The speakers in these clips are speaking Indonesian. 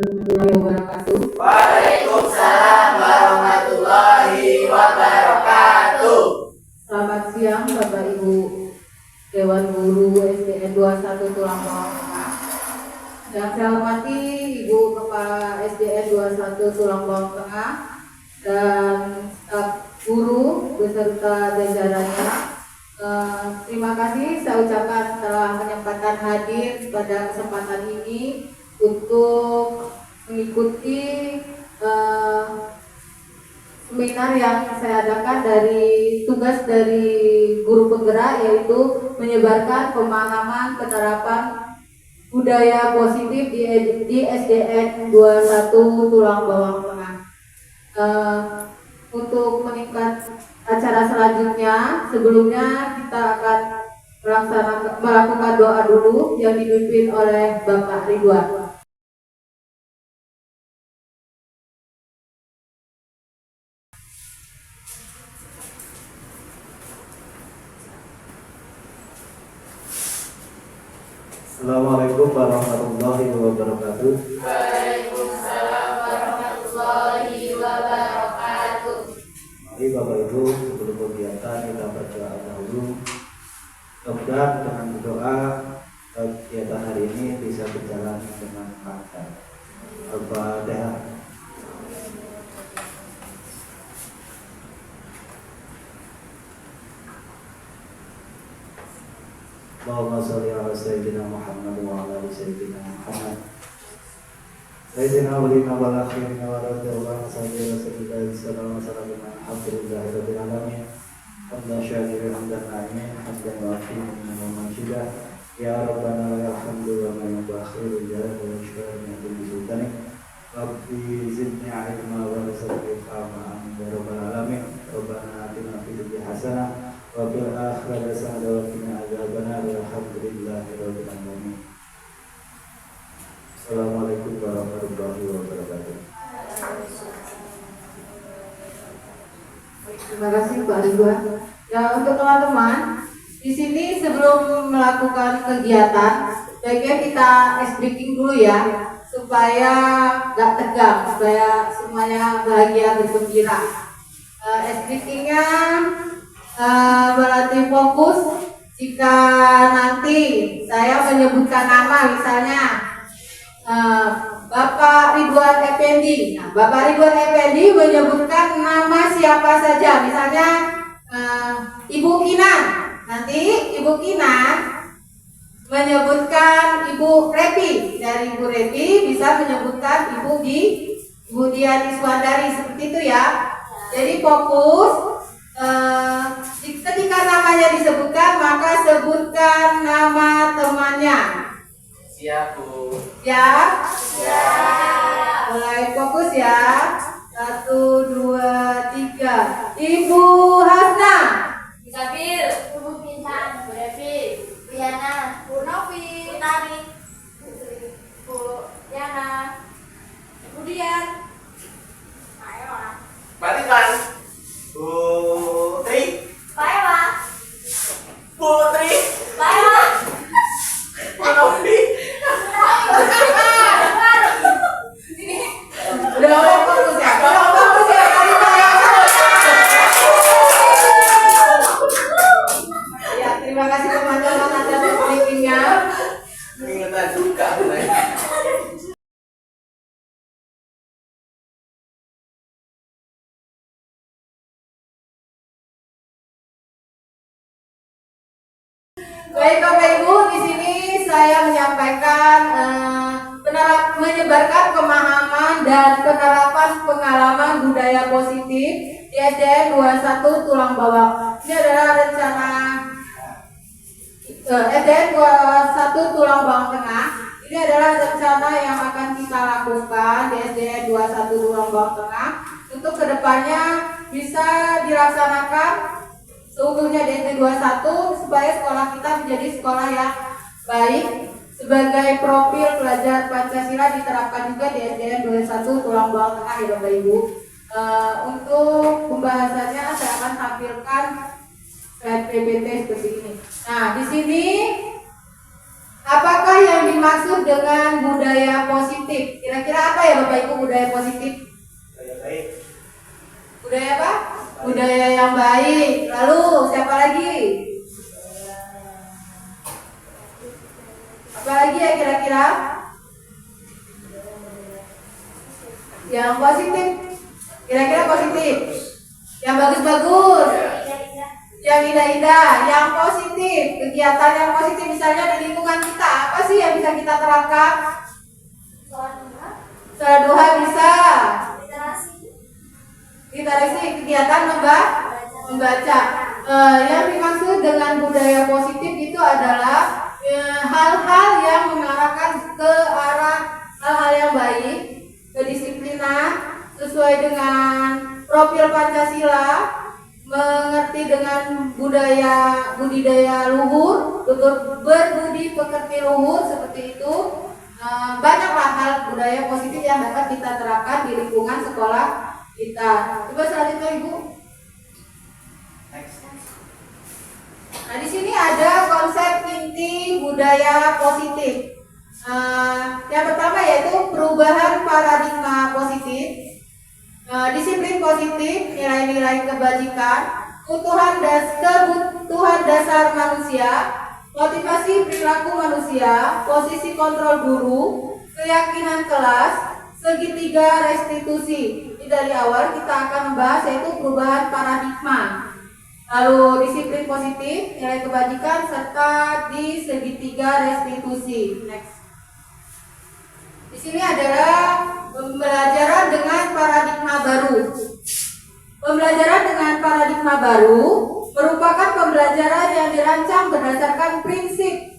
warahmatullahi wabarakatuh. Waalaikumsalam warahmatullahi wabarakatuh. Selamat siang Bapak Ibu Dewan Guru SDN 21 Tulang Bawang Tengah. Yang saya hormati Ibu Kepala SDN 21 Tulang Bawang Tengah dan staf guru beserta jajarannya. Terima kasih saya ucapkan telah menyempatkan hadir pada kesempatan ini untuk mengikuti seminar yang saya adakan dari tugas dari guru penggerak, yaitu menyebarkan pemahaman penerapan budaya positif di SDN 21 Tulang Bawang Tengah. Untuk meningkat acara selanjutnya, sebelumnya kita akan melakukan doa dulu yang dipimpin oleh Bapak Ridwan. Assalamualaikum warahmatullahi wabarakatuh. Waalaikumsalam warahmatullahi wabarakatuh. Mari Bapak Ibu, sebelum kegiatan kita berdoa dahulu. Mudah-mudahan dengan berdoa kegiatan hari ini bisa berjalan dengan lancar. Al-Fatihah. Allahumma sholli ala sayyidina Muhammad wa ala ali sayyidina Muhammad. Sayyidina walina wal akhirina wa radhiyallahu anhu sallallahu alaihi wasallam alhamdulillahi rabbil alamin. Hamdan syakiran hamdan na'imin hamdan wafi'an wa majidah. Ya Rabbana wa ya hamdu wa ma yubakhiru jalal wa syukur min kulli sultanik. Rabbi zidni ilma wa rizqi fahma amin ya rabbal alamin. Rabbana atina fid dunya hasanah wa fil akhirati hasanah wa qina adzabannar. Alhamdulillahi rabbil alamin. Assalamualaikum warahmatullahi wabarakatuh. Terima kasih Pak Ridwan. Ya, untuk teman-teman di sini sebelum melakukan kegiatan, baiknya kita ice breaking dulu ya, supaya nggak tegang, supaya semuanya bahagia bergembira. Ice breakingnya berarti fokus. Jika nanti saya menyebutkan nama, misalnya Bapak Ridwan Effendi. Nah, Bapak Ridwan Effendi menyebutkan nama siapa saja, misalnya Ibu Kinan. Nanti Ibu Kinan menyebutkan Ibu Repi. Dari Ibu Repi bisa menyebutkan Ibu Dian Iswandari, seperti itu ya. Jadi fokus. Ketika namanya disebutkan, maka sebutkan nama temannya. Siap, Bu. Siap? Siap. Mulai fokus ya. 1, 2, 3. Ibu Hasna. Sabir, Ibu Bintang, Bu Devi, Bu Yana, Bu Novi, Bu Tari, Bu Yana, Bu Dian. Ayo, Balikan. Putri. Pak Ewa, Putri. Pak Ewa, Bu Novi. Udah mulai fokus ya. Udah fokus ya. Tadi saya. Ya, terima kasih teman-teman atas speakingnya. Ingetan juga. Baik Bapak Ibu, di sini saya menyampaikan menyebarkan pemahaman dan penerapan pengalaman budaya positif di SDN 21 Tulang Bawang. Ini adalah rencana SDN 21 Tulang Bawang Tengah. Ini adalah rencana yang akan kita lakukan di SDN 21 Tulang Bawang Tengah untuk kedepannya bisa dilaksanakan seutuhnya di SD 21 supaya sekolah kita menjadi sekolah yang baik. Sebagai profil pelajar Pancasila diterapkan juga di SDN 21 Tulang Bawang Tengah ya Bapak Ibu. Untuk pembahasannya saya akan tampilkan slide PPT seperti ini. Nah, di sini apakah yang dimaksud dengan budaya positif? Kira-kira apa ya Bapak Ibu budaya positif? Baik. Budaya apa? Budaya yang baik. Lalu siapa lagi? Apa lagi ya kira-kira? Yang positif. Kira-kira positif. Yang bagus-bagus. Yang indah-indah. Yang positif. Kegiatan yang positif misalnya di lingkungan kita. Apa sih yang bisa kita terapkan? Sholat duha bisa. Literasi kegiatan membaca. Yang dimaksud dengan budaya positif itu adalah hal-hal yang mengarahkan ke arah hal-hal yang baik, kedisiplinan sesuai dengan profil Pancasila, mengerti dengan budidaya luhur, berbudi pekerti luhur seperti itu. Banyaklah hal budaya positif yang dapat kita terapkan di lingkungan sekolah kita. Coba selanjutnya Ibu. Nah, di sini ada konsep inti budaya positif. Yang pertama yaitu perubahan paradigma positif, disiplin positif, nilai-nilai kebajikan, kebutuhan dasar manusia, motivasi perilaku manusia, posisi kontrol guru, keyakinan kelas, segitiga restitusi. Ini dari awal kita akan membahas yaitu perubahan paradigma. Lalu disiplin positif, nilai kebajikan, serta di segitiga restitusi. Next. Di sini adalah pembelajaran dengan paradigma baru. Pembelajaran dengan paradigma baru merupakan pembelajaran yang dirancang berdasarkan prinsip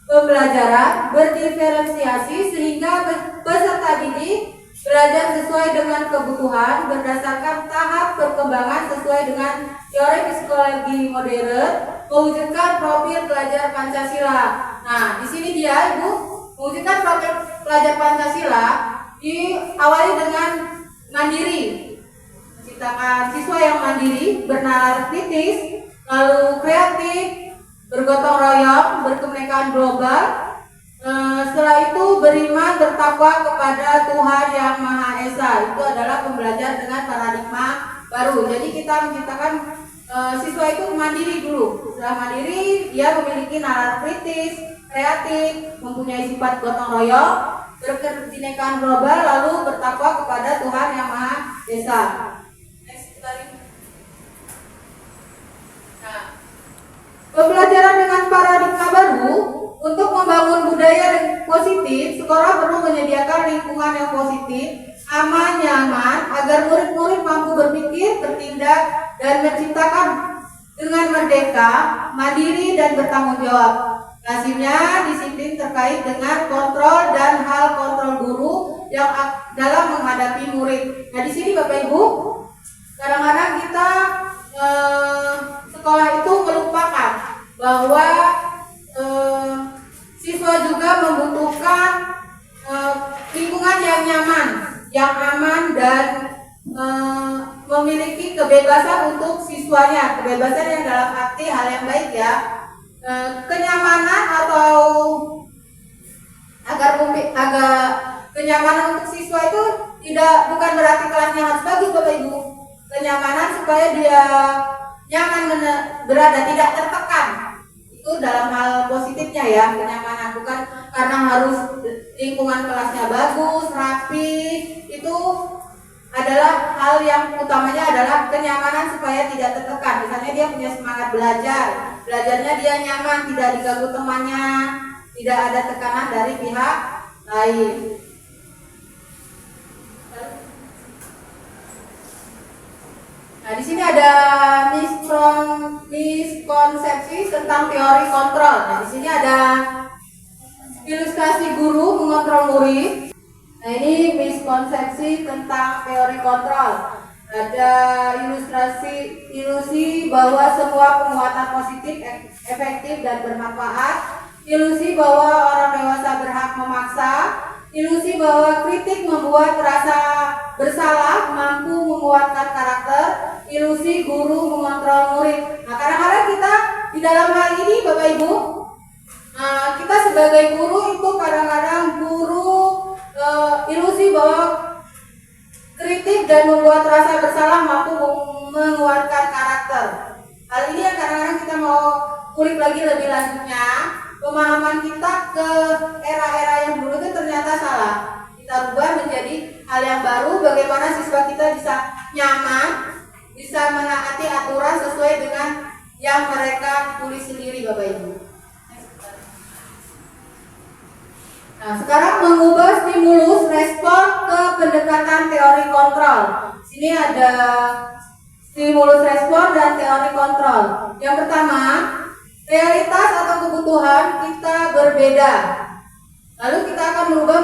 pembelajaran berdiferensiasi sehingga peserta didik belajar sesuai dengan kebutuhan berdasarkan tahap perkembangan sesuai dengan teori psikologi modern, mewujudkan profil pelajar Pancasila. Nah, di sini dia Ibu, mewujudkan profil pelajar Pancasila diawali dengan mandiri, menciptakan siswa yang mandiri, bernalar kritis, lalu kreatif, bergotong royong, berkebinekaan global. Setelah itu beriman bertakwa kepada Tuhan Yang Maha Esa. Itu adalah pembelajaran dengan paradigma baru. Jadi kita menciptakan siswa itu mandiri dulu. Setelah mandiri, dia memiliki nalar kritis, kreatif, mempunyai sifat gotong royong, berkebinekaan global, lalu bertakwa kepada Tuhan Yang Maha Esa. Nah, pembelajaran dengan paradigma baru. Untuk membangun budaya positif, sekolah perlu menyediakan lingkungan yang positif, aman, nyaman, agar murid-murid mampu berpikir, bertindak, dan menciptakan dengan merdeka, mandiri, dan bertanggung jawab. Hasilnya disiplin terkait dengan kontrol dan hal kontrol guru yang dalam menghadapi murid. Nah, di sini Bapak Ibu, kadang-kadang kita sekolah itu melupakan bahwa siswa juga membutuhkan lingkungan yang nyaman, yang aman, dan memiliki kebebasan untuk siswanya. Kebebasan yang dalam arti hal yang baik ya. Kenyamanan atau agar kenyamanan untuk siswa itu bukan berarti kelasnya harus bagus Bapak Ibu. Kenyamanan supaya dia nyaman berada, tidak tertekan. Itu dalam hal positifnya ya, kenyamanan, bukan karena harus lingkungan kelasnya bagus, rapi. Itu adalah hal yang utamanya adalah kenyamanan supaya tidak tertekan. Misalnya dia punya semangat belajarnya dia nyaman, tidak diganggu temannya, tidak ada tekanan dari pihak lain. Nah, di sini ada miskonsepsi tentang teori kontrol. Nah, di sini ada ilustrasi guru mengontrol murid. Nah, ini miskonsepsi tentang teori kontrol. Ada ilusi bahwa semua penguatan positif efektif dan bermanfaat. Ilusi bahwa orang dewasa berhak memaksa. Ilusi bahwa kritik membuat rasa bersalah, mampu menguatkan karakter. Ilusi guru mengontrol murid. Nah, kadang-kadang kita di dalam hal ini Bapak Ibu, kita sebagai guru itu kadang-kadang kritik dan membuat rasa bersalah mampu menguatkan karakter. Hal ini yang kadang-kadang kita mau kulik lagi lebih lanjutnya. Pemahaman kita ke era-era yang dulu itu ternyata salah. Kita rubah menjadi hal yang baru. Bagaimana siswa kita bisa nyaman, bisa menaati aturan sesuai dengan yang mereka tulis sendiri, Bapak Ibu. Nah, sekarang mengubah stimulus respon ke pendekatan teori kontrol. Sini ada stimulus respon dan teori kontrol. Yang pertama, realitas atau kebutuhan kita berbeda. Lalu kita akan merubah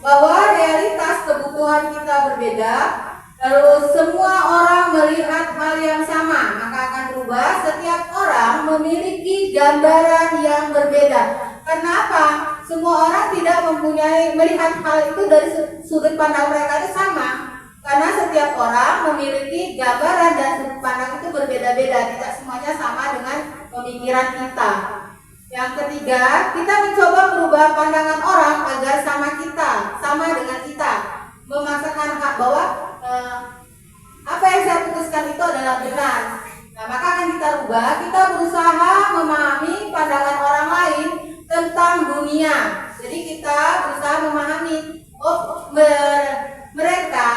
bahwa realitas kebutuhan kita berbeda. Lalu semua orang melihat hal yang sama, maka akan berubah. Setiap orang memiliki gambaran yang berbeda. Kenapa? Semua orang tidak melihat hal itu dari sudut pandang mereka itu sama. Karena setiap orang memiliki gambaran dan sudut pandang itu berbeda-beda. Tidak semuanya sama dengan pemikiran kita. Yang ketiga, kita mencoba merubah pandangan orang agar sama dengan kita. Memaksakan hak bahwa apa yang saya putuskan itu adalah benar. Nah, maka akan kita rubah. Kita berusaha memahami pandangan orang lain tentang dunia. Jadi kita berusaha memahami mereka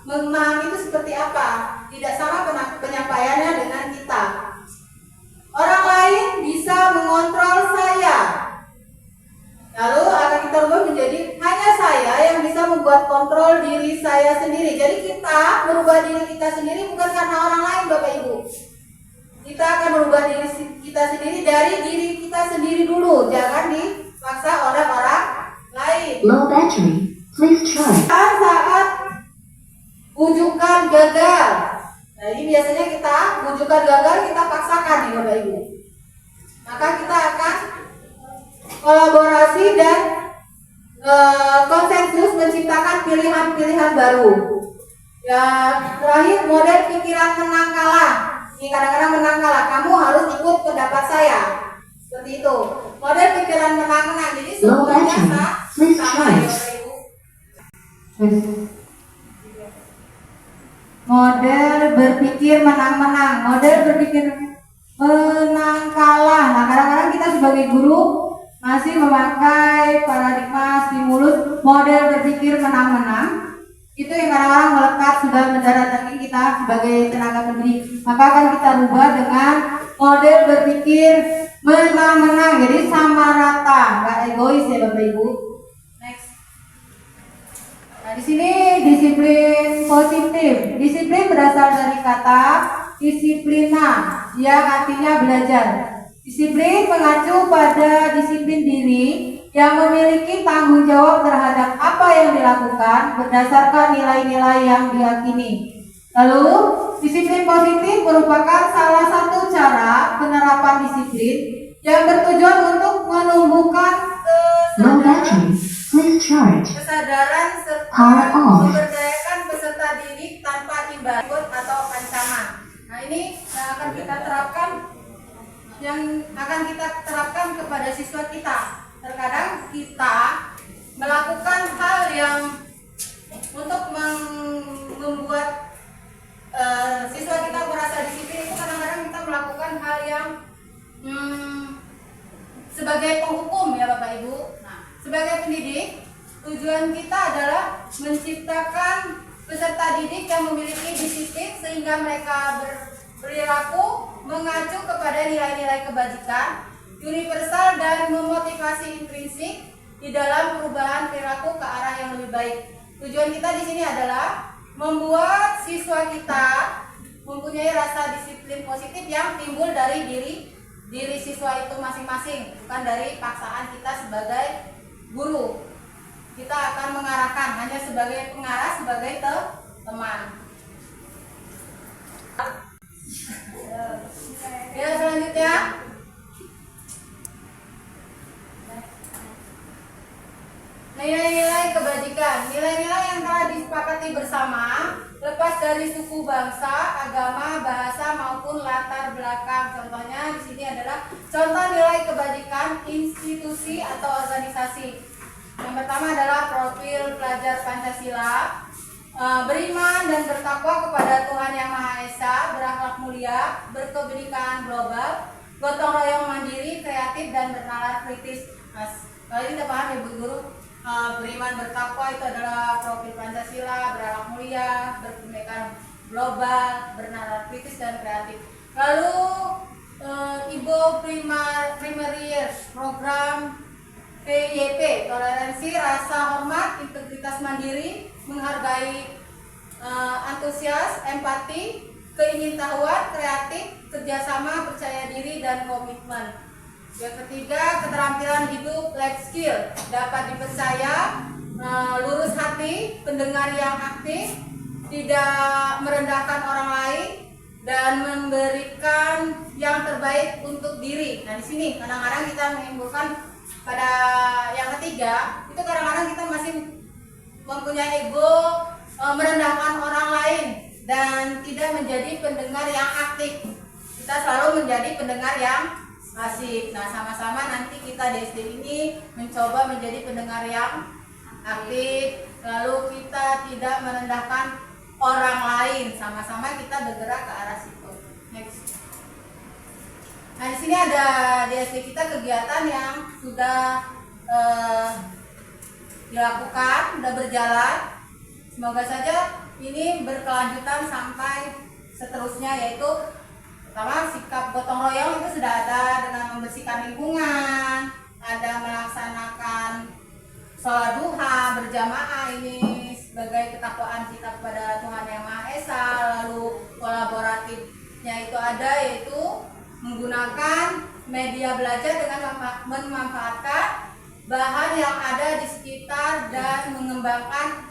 memahami itu seperti apa. Tidak sama penyampaiannya dengan kita. Orang lain bisa mengontrol saya. Lalu akan kita rubah menjadi hanya saya yang bisa membuat kontrol diri saya sendiri. Jadi kita merubah diri kita sendiri bukan karena orang lain, Bapak Ibu. Kita akan merubah diri kita sendiri dari diri kita sendiri dulu. Jangan dipaksa oleh orang lain. Low battery. Please charge. Saat rujukan gagal. Nah, ini biasanya kita rujukan gagal kita paksakan nih Bapak Ibu. Maka kita akan kolaborasi dan konsensus menciptakan pilihan-pilihan baru. Yang terakhir, model pikiran menang kalah. Ini kadang-kadang menang kalah. Kamu harus ikut pendapat saya. Seperti itu. Model pikiran menang-menang. Jadi semuanya sama ya Bapak Ibu. Model berpikir menang-menang. Model berpikir menang kalah. Nah, kadang-kadang kita sebagai guru masih memakai paradigma stimulus model berpikir menang-menang. Itu yang kadang-kadang melekat sudah mendarat daging kita sebagai tenaga pendidik. Maka akan kita rubah dengan model berpikir menang-menang. Jadi sama rata, nggak egois ya Bapak Ibu. Next. Nah, di sini disiplin positif. Disiplin berasal dari kata disiplina, yang artinya belajar. Disiplin mengacu pada disiplin diri yang memiliki tanggung jawab terhadap apa yang dilakukan berdasarkan nilai-nilai yang diyakini. Lalu, disiplin positif merupakan salah satu cara penerapan disiplin yang bertujuan untuk menumbuhkan kesadaran serta memberdayakan peserta didik tanpa imbalan atau ancaman. Nah, ini yang akan kita terapkan kepada siswa kita. Terkadang kita melakukan hal yang untuk membuat siswa kita merasa disiplin itu kadang-kadang kita melakukan hal yang sebagai penghukum ya Bapak Ibu. Nah, sebagai pendidik tujuan kita adalah menciptakan peserta didik yang memiliki disiplin sehingga mereka berperilaku mengacu kepada nilai-nilai kebajikan universal dan memotivasi intrinsik di dalam perubahan perilaku ke arah yang lebih baik. Tujuan kita di sini adalah membuat siswa kita mempunyai rasa disiplin positif yang timbul dari diri siswa itu masing-masing, bukan dari paksaan kita sebagai guru. Kita akan mengarahkan hanya sebagai pengarah, sebagai teman. Ya, selanjutnya nilai-nilai kebajikan. Nilai-nilai yang telah disepakati bersama lepas dari suku, bangsa, agama, bahasa maupun latar belakang. Contohnya di sini adalah contoh nilai kebajikan institusi atau organisasi. Yang pertama adalah profil pelajar Pancasila, beriman dan bertakwa kepada Tuhan Yang Maha Esa, berakhlak mulia, berkebinekaan global, gotong royong mandiri, kreatif dan bernalar kritis. Mas, kalau ini udah paham ya Bu Guru? Beriman bertakwa itu adalah profil Pancasila, berakhlak mulia, berkebinekaan global, bernalar kritis dan kreatif. Lalu Ibu Primary Years Program PYP, toleransi, rasa hormat, integritas mandiri, menghargai, antusias, empati, keingintahuan, kreatif, kerjasama, percaya diri, dan komitmen. Yang ketiga, keterampilan hidup, life skill, dapat dipercaya, lurus hati, pendengar yang aktif, tidak merendahkan orang lain, dan memberikan yang terbaik untuk diri. Nah, di sini kadang-kadang kita menimbulkan pada yang ketiga, itu kadang-kadang kita masih mempunyai ego, merendahkan orang lain, dan tidak menjadi pendengar yang aktif. Kita selalu menjadi pendengar yang pasif. Nah, sama-sama nanti kita di SD ini mencoba menjadi pendengar yang aktif, lalu kita tidak merendahkan orang lain, sama-sama kita bergerak ke arah situ. Next. Nah, di sini ada di SD kita kegiatan yang sudah dilakukan, sudah berjalan. Semoga saja ini berkelanjutan sampai seterusnya, yaitu pertama sikap gotong royong itu sudah ada dengan membersihkan lingkungan, ada melaksanakan sholat duha berjamaah ini sebagai ketakwaan kita kepada Tuhan Yang Maha Esa. Lalu kolaboratifnya itu ada, yaitu menggunakan media belajar dengan memanfaatkan bahan yang ada di sekitar dan mengembangkan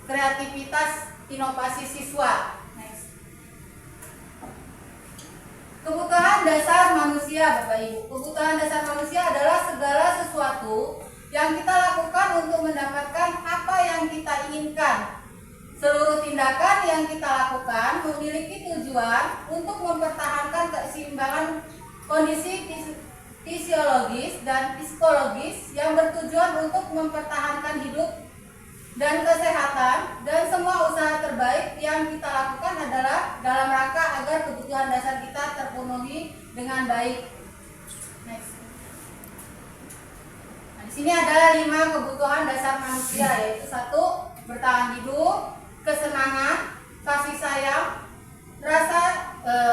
kreativitas inovasi siswa. Next. Kebutuhan dasar manusia, Bapak Ibu. Kebutuhan dasar manusia adalah segala sesuatu yang kita lakukan untuk mendapatkan apa yang kita inginkan. Seluruh tindakan yang kita lakukan memiliki tujuan untuk mempertahankan keseimbangan kondisi fisiologis dan psikologis yang bertujuan untuk mempertahankan hidup dan kesehatan, dan semua usaha terbaik yang kita lakukan adalah dalam rangka agar kebutuhan dasar kita terpenuhi dengan baik. Next. Nah, di sini ada 5 kebutuhan dasar manusia, yaitu 1. Bertahan hidup, kesenangan, kasih sayang,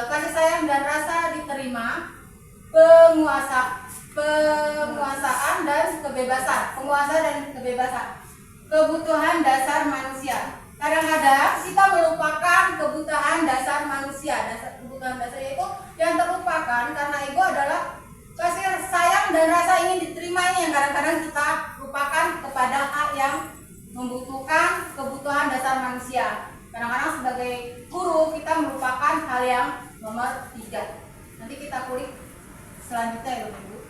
kasih sayang dan rasa diterima, penguasaan dan kebebasan, penguasa dan kebebasan. Kebutuhan dasar manusia. Kadang-kadang kita melupakan kebutuhan dasar manusia. Kebutuhan dasar itu yang terlupakan karena ego adalah kasih sayang dan rasa ingin diterima, ini yang kadang-kadang kita lupakan kepada hak yang membutuhkan kebutuhan dasar manusia. Kadang-kadang sebagai guru kita melupakan hal yang nomor 3. Nanti kita kulik selanjutnya ya Bu.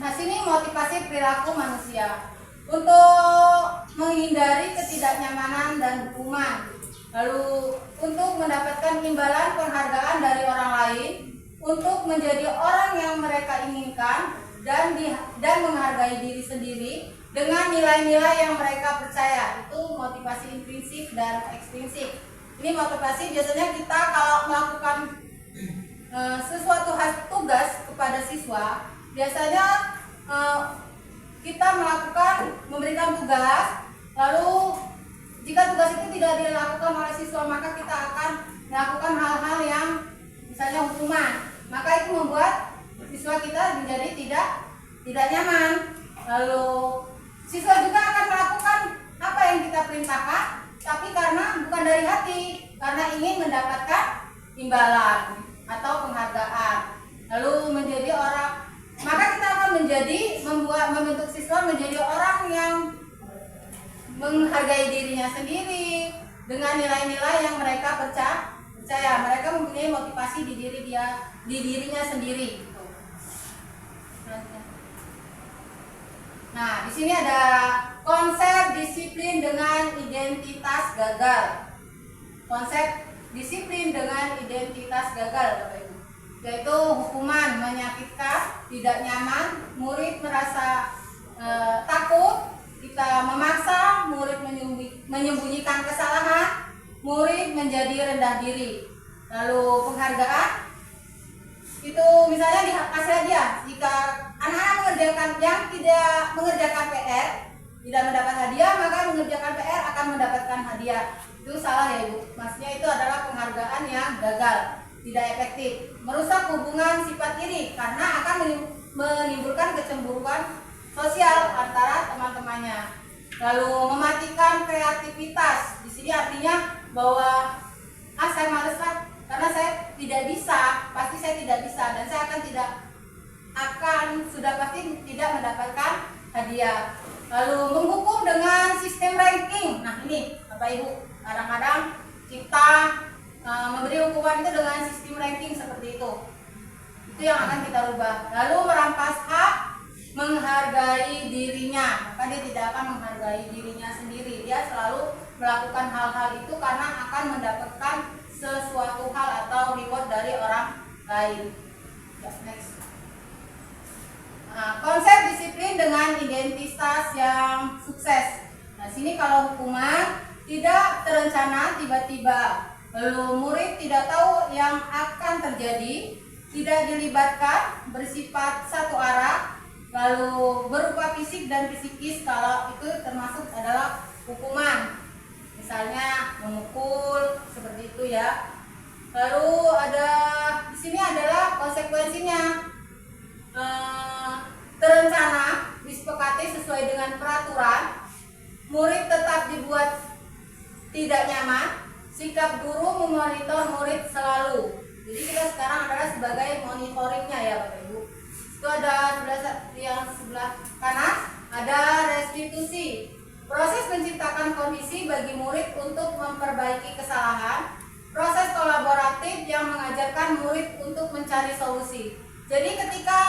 Nah, sini motivasi perilaku manusia untuk menghindari ketidaknyamanan dan hukuman, lalu untuk mendapatkan imbalan penghargaan dari orang lain, untuk menjadi orang yang mereka inginkan, dan menghargai diri sendiri dengan nilai-nilai yang mereka percaya. Itu motivasi intrinsik dan ekstrinsik. Ini motivasi biasanya kita kalau melakukan sesuatu tugas kepada siswa, biasanya kita memberikan tugas, lalu jika tugas itu tidak dilakukan oleh siswa, maka kita akan melakukan hal-hal yang misalnya hukuman, maka itu membuat siswa kita menjadi tidak nyaman. Lalu siswa juga akan melakukan apa yang kita perintahkan, tapi karena bukan dari hati, karena ingin mendapatkan imbalan atau penghargaan, lalu menjadi orang, maka kita akan membentuk siswa menjadi orang yang menghargai dirinya sendiri dengan nilai-nilai yang mereka percaya. Mereka mempunyai motivasi di dirinya sendiri. Nah, di sini ada konsep disiplin dengan identitas gagal. Konsep disiplin dengan identitas gagal, Bapak Ibu, yaitu hukuman menyakitkan, tidak nyaman, murid merasa takut, kita memaksa murid menyembunyikan kesalahan, murid menjadi rendah diri. Lalu penghargaan itu misalnya dikasih hadiah jika anak-anak mengerjakan yang tidak mengerjakan PR tidak mendapat hadiah, maka mengerjakan PR akan mendapatkan hadiah. Itu salah ya Ibu. Maksudnya itu adalah penghargaan yang gagal, tidak efektif, merusak hubungan sifat iri karena akan menimbulkan kecemburuan sosial antara teman-temannya. Lalu mematikan kreativitas. Di sini artinya bahwa saya males lah karena saya tidak bisa, pasti saya tidak bisa dan saya sudah pasti tidak mendapatkan hadiah. Lalu menghukum dengan sistem ranking. Nah ini Bapak Ibu, kadang-kadang kita memberi hukuman itu dengan sistem ranking seperti itu. Itu yang akan kita rubah. Lalu merampas hak menghargai dirinya, maka dia tidak akan menghargai dirinya sendiri. Dia selalu melakukan hal-hal itu karena akan mendapatkan sesuatu hal atau reward dari orang lain. Next. Konsep disiplin dengan identitas yang sukses. Nah, sini kalau hukuman tidak terencana tiba-tiba, lalu murid tidak tahu yang akan terjadi, tidak dilibatkan, bersifat satu arah, lalu berupa fisik dan psikis, kalau itu termasuk adalah hukuman. Misalnya memukul seperti itu ya. Lalu ada di sini adalah konsekuensinya. Terencana, disepakati sesuai dengan peraturan, murid tetap dibuat tidak nyaman, sikap guru memonitor murid selalu. Jadi kita sekarang adalah sebagai monitoringnya ya Bapak Ibu. Itu ada yang sebelah kanan, ada restitusi. Proses menciptakan kondisi bagi murid untuk memperbaiki kesalahan. Proses kolaboratif yang mengajarkan murid untuk mencari solusi. Jadi ketika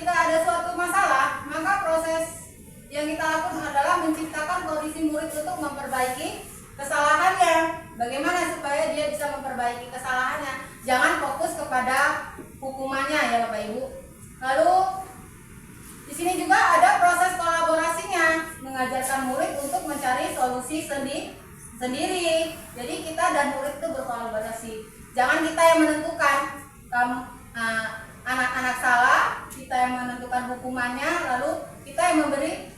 ada suatu masalah, maka proses yang kita lakukan adalah menciptakan kondisi murid untuk memperbaiki kesalahannya. Bagaimana supaya dia bisa memperbaiki kesalahannya? Jangan fokus kepada hukumannya ya Bapak Ibu. Lalu di sini juga ada proses kolaborasinya, mengajarkan murid untuk mencari solusi sendiri. Jadi kita dan murid itu berkolaborasi. Jangan kita yang menentukan. Anak-anak salah, kita yang menentukan hukumannya, lalu kita yang memberi,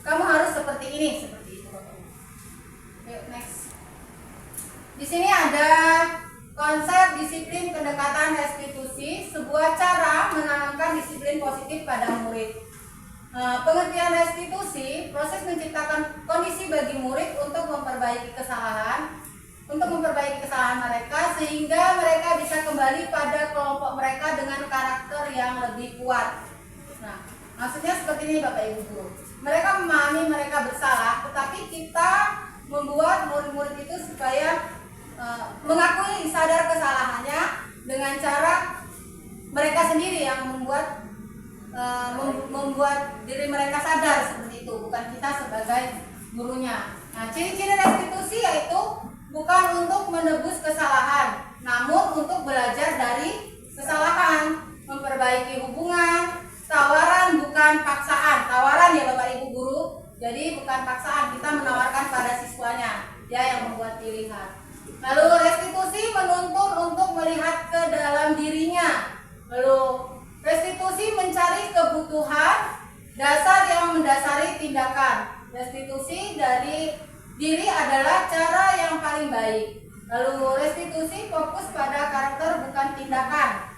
kamu harus seperti ini, seperti itu. Yuk, next. Di sini ada konsep disiplin pendekatan restitusi, sebuah cara menanamkan disiplin positif pada murid. Pengertian restitusi, proses menciptakan kondisi bagi murid untuk memperbaiki kesalahan mereka sehingga mereka bisa kembali pada kelompok mereka dengan karakter yang lebih kuat. Nah, maksudnya seperti ini Bapak Ibu Guru. Mereka memahami mereka bersalah, tetapi kita membuat murid-murid itu supaya mengakui sadar kesalahannya dengan cara mereka sendiri yang membuat diri mereka sadar seperti itu, bukan kita sebagai gurunya. Nah, ciri-ciri restitusi yaitu bukan untuk menebus kesalahan, namun untuk belajar dari kesalahan, memperbaiki hubungan, tawaran bukan paksaan. Tawaran ya Bapak Ibu Guru, jadi bukan paksaan, kita menawarkan pada siswanya, dia yang membuat pilihan. Lalu restitusi menuntun untuk melihat ke dalam dirinya. Lalu restitusi mencari kebutuhan dasar yang mendasari tindakan. Restitusi dari diri adalah cara yang paling baik. Lalu restitusi fokus pada karakter bukan tindakan.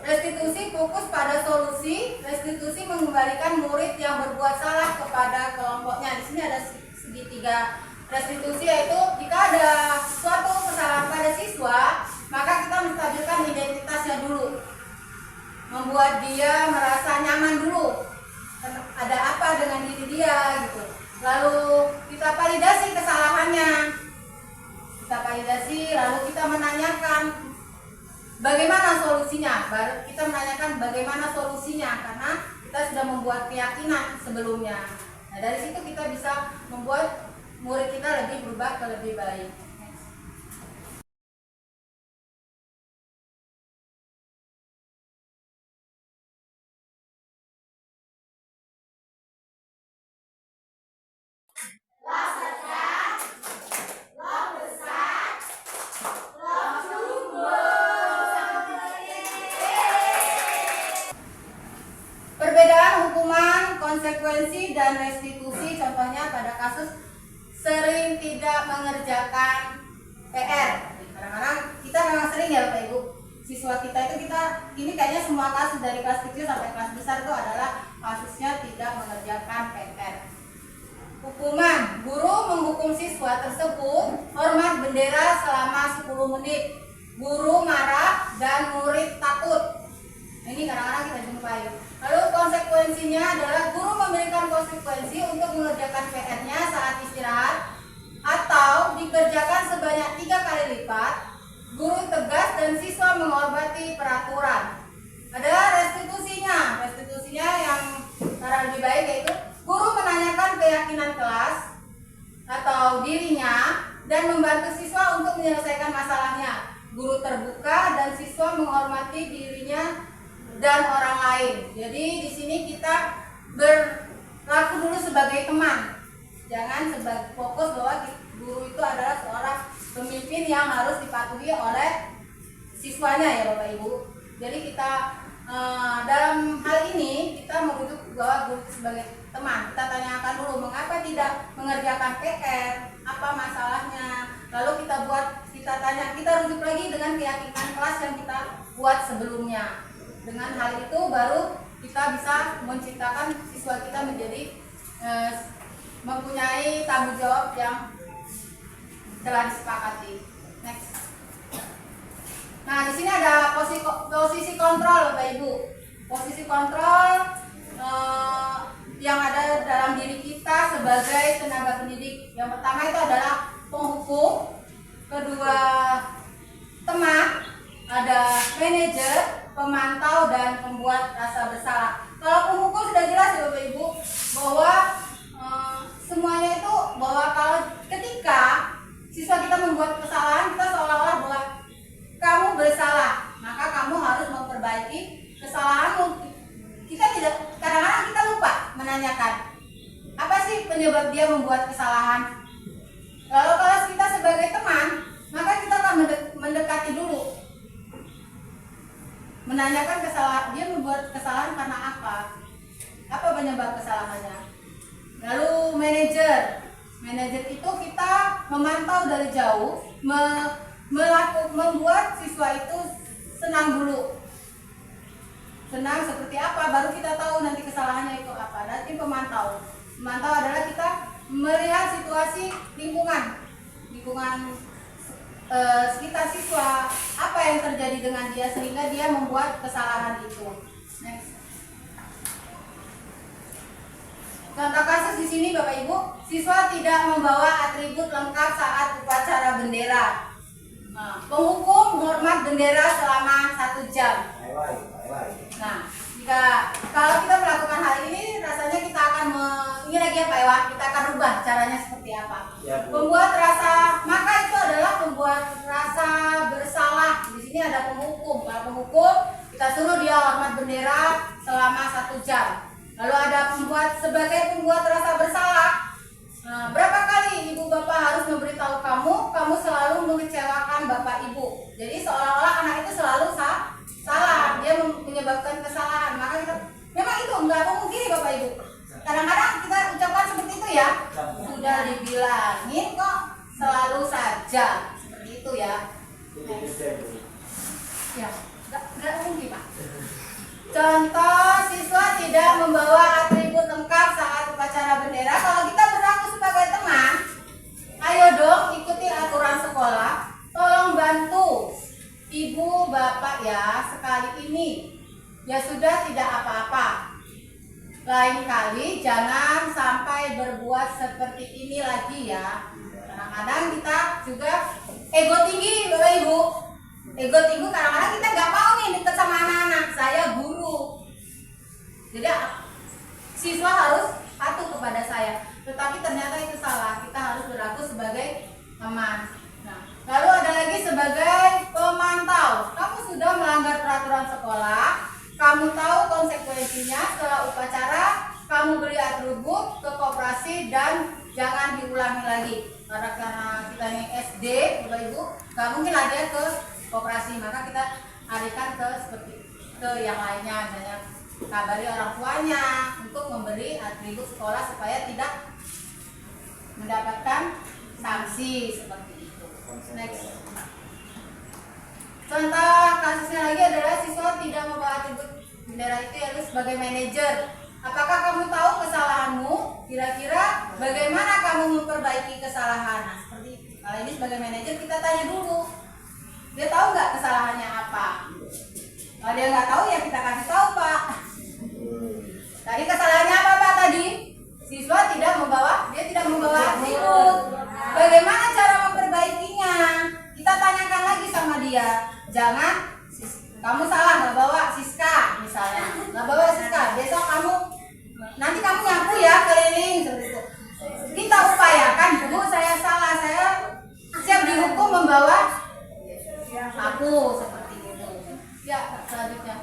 Restitusi fokus pada solusi. Restitusi mengembalikan murid yang berbuat salah kepada kelompoknya. Di sini ada segitiga restitusi, yaitu jika ada suatu kesalahan pada siswa, maka kita menstabilkan identitasnya dulu, membuat dia merasa nyaman dulu. Ada apa dengan diri dia gitu. Lalu kita validasi kesalahannya, lalu kita menanyakan bagaimana solusinya. Baru kita menanyakan bagaimana solusinya karena kita sudah membuat keyakinan sebelumnya. Nah, dari situ kita bisa membuat murid kita lebih berubah ke lebih baik. konsekuensi dan restitusi, contohnya pada kasus sering tidak mengerjakan PR. Kadang-kadang kita memang sering ya Bapak Ibu, siswa kita itu ini kayaknya semua kasus dari kelas kecil sampai kelas besar itu adalah kasusnya tidak mengerjakan PR. Hukuman, guru menghukum siswa tersebut hormat bendera selama 10 menit. Guru marah dan murid takut. Ini kadang-kadang kita jumpai. Lalu konsekuensinya adalah guru memberikan konsekuensi untuk mengerjakan PR-nya saat istirahat atau dikerjakan sebanyak 3 kali lipat. Guru tegas dan siswa menghormati peraturan. Ada restitusinya. Restitusinya yang cara lebih baik yaitu guru menanyakan keyakinan kelas atau dirinya dan membantu siswa untuk menyelesaikan masalahnya. Guru terbuka dan siswa menghormati dirinya dan orang lain. Jadi di sini kita berlaku dulu sebagai teman. Jangan sebagai fokus bahwa guru itu adalah seorang pemimpin yang harus dipatuhi oleh siswanya ya Bapak Ibu. Jadi kita dalam hal ini kita merujuk bahwa guru sebagai teman. Kita tanyakan dulu mengapa tidak mengerjakan PR, apa masalahnya. Lalu kita rujuk lagi dengan keyakinan kelas yang kita buat sebelumnya. Dengan hal itu baru kita bisa menciptakan siswa kita menjadi mempunyai tanggung jawab yang telah disepakati. Next. Nah, di sini ada posisi kontrol Bapak Ibu. Posisi kontrol yang ada dalam diri kita sebagai tenaga pendidik. Yang pertama itu adalah penghukum, kedua teman, ada manajer, pemantau, dan pembuat rasa bersalah. Kalau penghukum sudah jelas ya Bapak Ibu bahwa semuanya itu bahwa kalau ketika siswa kita membuat kesalahan, kita seolah-olah bahwa kamu bersalah, maka kamu harus memperbaiki kesalahanmu. Kadang-kadang kita lupa menanyakan apa sih penyebab dia membuat kesalahan. Lalu kalau kita sebagai teman, maka kita akan mendekati dulu, menanyakan kesalahan dia membuat kesalahan karena apa penyebab kesalahannya. Lalu manajer itu kita memantau dari jauh, membuat siswa itu senang dulu. Senang seperti apa, baru kita tahu nanti kesalahannya itu apa. Nanti pemantau adalah kita melihat situasi lingkungan sekitar siswa, apa yang terjadi dengan dia sehingga dia membuat kesalahan itu. Next. Contoh kasus di sini Bapak Ibu, siswa tidak membawa atribut lengkap saat upacara bendera. Nah, penghukum hormat bendera selama 1 jam. Nah, kalau kita melakukan hal ini, rasanya kita akan ini lagi apa ya, kita akan rubah caranya seperti apa. Ya, membuat rasa, maka itu adalah membuat rasa bersalah. Di sini ada penghukum. Kalau penghukum, kita suruh dia hormat bendera selama 1 jam. Lalu ada sebagai pembuat rasa bersalah. Nah, berapa kali ibu bapak harus memberitahu kamu selalu mengecewakan bapak ibu. Jadi seolah-olah anak itu selalu salah, dia menyebabkan kesalahan. Maka kita, memang itu nggak memungkiri bapak ibu. Kadang-kadang kita ucapkan seperti itu ya. Sudah dibilangin kok selalu saja seperti itu ya. Ya, nggak mungkin pak. Contoh, siswa tidak membawa atribut lengkap saat upacara bendera. Kalau kita berlaku sebagai teman, ayo dong ikuti aturan sekolah. Tolong bantu ibu bapak ya sekali ini. Ya sudah, tidak apa-apa. Lain kali jangan sampai berbuat seperti ini lagi ya. Kadang-kadang kita juga ego tinggi Bapak Ibu. Ego tinggi kadang-kadang kita nggak mau nih deket sama anak-anak. Saya guru. Jadi siswa harus patuh kepada saya. Tetapi ternyata itu salah. Kita harus berlaku sebagai teman. Nah, lalu ada lagi sebagai pemantau. Kamu sudah melanggar peraturan sekolah. Kamu tahu konsekuensinya. Setelah upacara, kamu beri atribut ke koperasi dan jangan diulangi lagi. Karena kita ini SD, Bapak Ibu, nggak mungkin lah dia ke koperasi, maka kita alihkan ke yang lainnya, misalnya kabari orang tuanya untuk memberi memberi atribut sekolah supaya tidak mendapatkan sanksi seperti itu. Next. Contoh kasusnya lagi adalah siswa tidak membawa atribut bendera itu yaitu sebagai manajer. Apakah kamu tahu kesalahanmu? Kira-kira bagaimana kamu memperbaiki kesalahan? Nah, seperti itu. Kalau ini sebagai manajer kita tanya dulu. Dia tahu nggak kesalahannya apa? Kalau dia nggak tahu ya kita kasih tahu, Pak. Tadi kesalahannya apa, Pak, tadi? Siswa tidak membawa atribut. Bagaimana cara memperbaikinya? Kita tanyakan lagi sama dia. Jangan, kamu salah nggak bawa Siska misalnya, nggak bawa Siska. Besok nanti kamu nyapu ya keliling seperti itu. Kita upayakan, Bu, saya salah, saya siap dihukum membawa aku seperti itu. Ya, selanjutnya.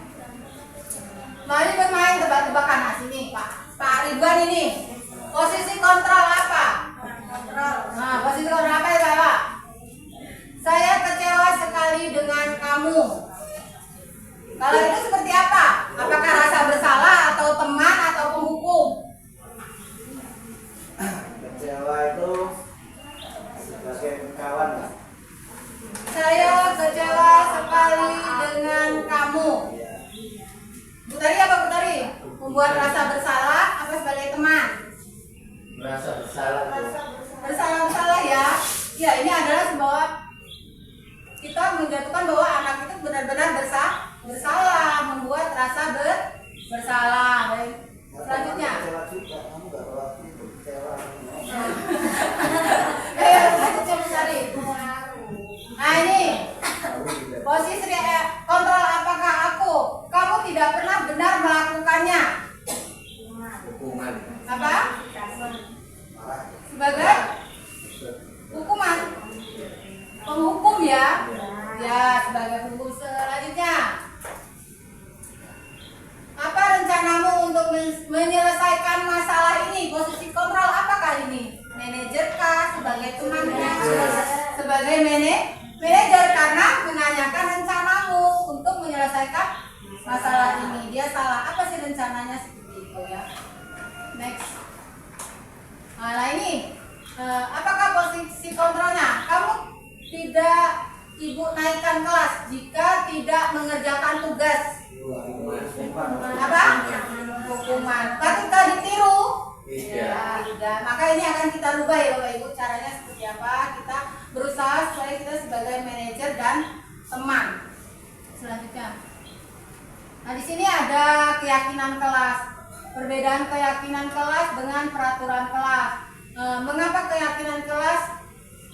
Mari bermain tebak-tebakan. Nah, sini Pak Ridwan ini. Posisi kontrol apa? Nah, posisi kontrol apa ya, Pak? Saya kecewa sekali dengan kamu. Kalau itu seperti apa? Apakah rasa bersalah atau teman atau penghukum? Kecewa itu sebagai kawan lah. Saya kecewa sekali dengan kamu. Bu Tari apa Bu Tari? Membuat rasa bersalah apa sebagai teman? Merasa bersalah tuh. Bersalah ya. Ya, ini adalah sebuah kita menjatuhkan bahwa anak itu benar-benar bersalah, membuat rasa bersalah. Baik. Selanjutnya. Kecewa juga, kamu nggak bawa itu kecewa. Selanjutnya Bu Tari. Nah, ini posisi kontrol apakah kamu tidak pernah benar melakukannya. Hukuman. Apa? Sebagai hukuman. Penghukum ya. Ya, sebagai penghukum. Selanjutnya. Apa rencanamu untuk menyelesaikan masalah ini? Posisi kontrol apakah ini? Manajer kah? Sebagai temannya? Sebagai manajer karena menanyakan rencanamu untuk menyelesaikan masalah ini. Dia salah. Apa sih rencananya seperti itu ya? Next. Nah, ini apakah posisi kontrolnya? Kamu tidak ibu naikkan kelas jika tidak mengerjakan tugas. Apa? Hukuman. Patutkah ditiru? Iya. Tidak. Maka ini akan kita rubah ya Bapak Ibu. Caranya seperti apa? Kita berusaha supaya kita sebagai manajer dan teman. Selanjutnya. Nah, di sini ada keyakinan kelas. Perbedaan keyakinan kelas dengan peraturan kelas. Mengapa keyakinan kelas?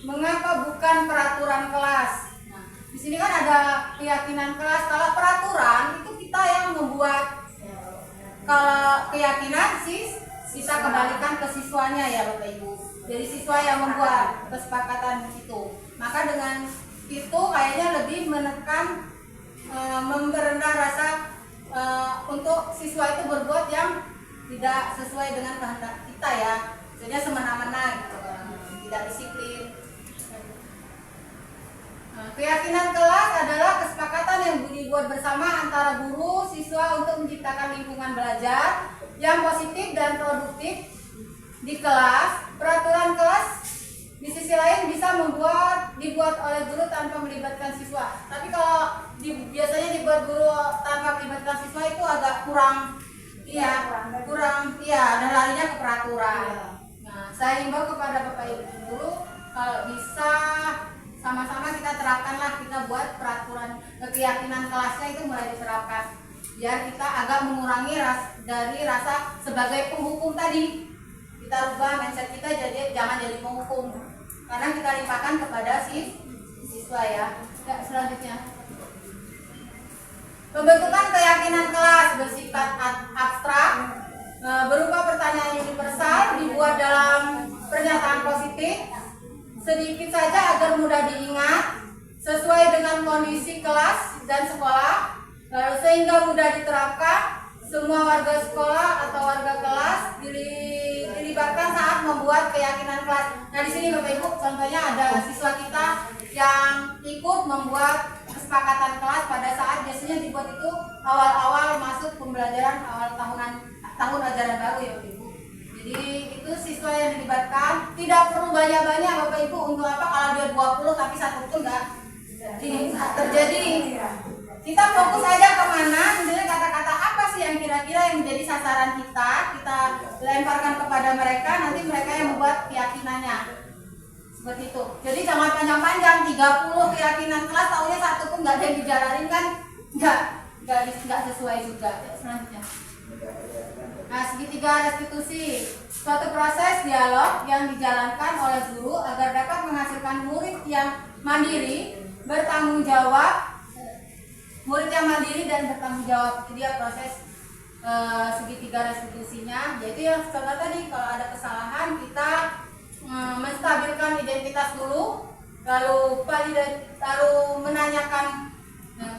Mengapa bukan peraturan kelas? Nah, di sini kan ada keyakinan kelas. Kalau peraturan itu kita yang membuat. Kalau keyakinan kita kembalikan ke siswanya ya Bapak Ibu. Jadi siswa yang membuat kesepakatan itu. Maka dengan itu kayaknya lebih menekan memberendah rasa untuk siswa itu berbuat yang tidak sesuai dengan kehendak kita ya. Maksudnya semena-mena gitu, tidak disiplin. Keyakinan kelas adalah kesepakatan yang dibuat bersama antara guru, siswa untuk menciptakan lingkungan belajar yang positif dan produktif di kelas. Peraturan kelas di sisi lain bisa dibuat oleh guru tanpa melibatkan siswa. Tapi kalau biasanya dibuat guru tanpa melibatkan siswa itu agak kurang, dan larinya ke peraturan. Nah, saya himbau kepada Bapak Ibu guru kalau bisa sama-sama kita terapkanlah, kita buat peraturan keyakinan kelasnya itu mulai diterapkan biar kita agak mengurangi dari rasa sebagai penghukum tadi. Kita rubah mindset kita jangan jadi penghukum karena kita limpahkan kepada siswa ya. Selanjutnya pembentukan keyakinan kelas bersifat abstrak berupa pertanyaan universal dibuat dalam pernyataan positif sedikit saja agar mudah diingat sesuai dengan kondisi kelas dan sekolah sehingga mudah diterapkan. Semua warga sekolah atau warga kelas dilibatkan saat membuat keyakinan kelas. Nah, di sini Bapak Ibu contohnya ada siswa kita yang ikut membuat kesepakatan kelas pada saat biasanya dibuat itu awal-awal masuk pembelajaran awal tahun ajaran baru ya Ibu. Jadi itu siswa yang dilibatkan, tidak perlu banyak-banyak Bapak Ibu. Untuk apa kalau dia 20 tapi satu pun nggak terjadi. Kita fokus aja kemana, misalnya kata-kata apa sih yang kira-kira yang menjadi sasaran kita lemparkan kepada mereka, nanti mereka yang membuat keyakinannya. Seperti itu. Jadi jangan panjang-panjang, 30 keyakinan kelas, taunya satu pun nggak ada yang dijalanin kan, nggak sesuai juga. Selanjutnya. Nah, segitiga restitusi, suatu proses dialog yang dijalankan oleh guru agar dapat menghasilkan murid yang mandiri, bertanggung jawab, dan bertanggung jawab. Itu dia proses segitiga restitusinya. Yaitu yang contoh tadi, kalau ada kesalahan kita menstabilkan identitas dulu, lalu menanyakan,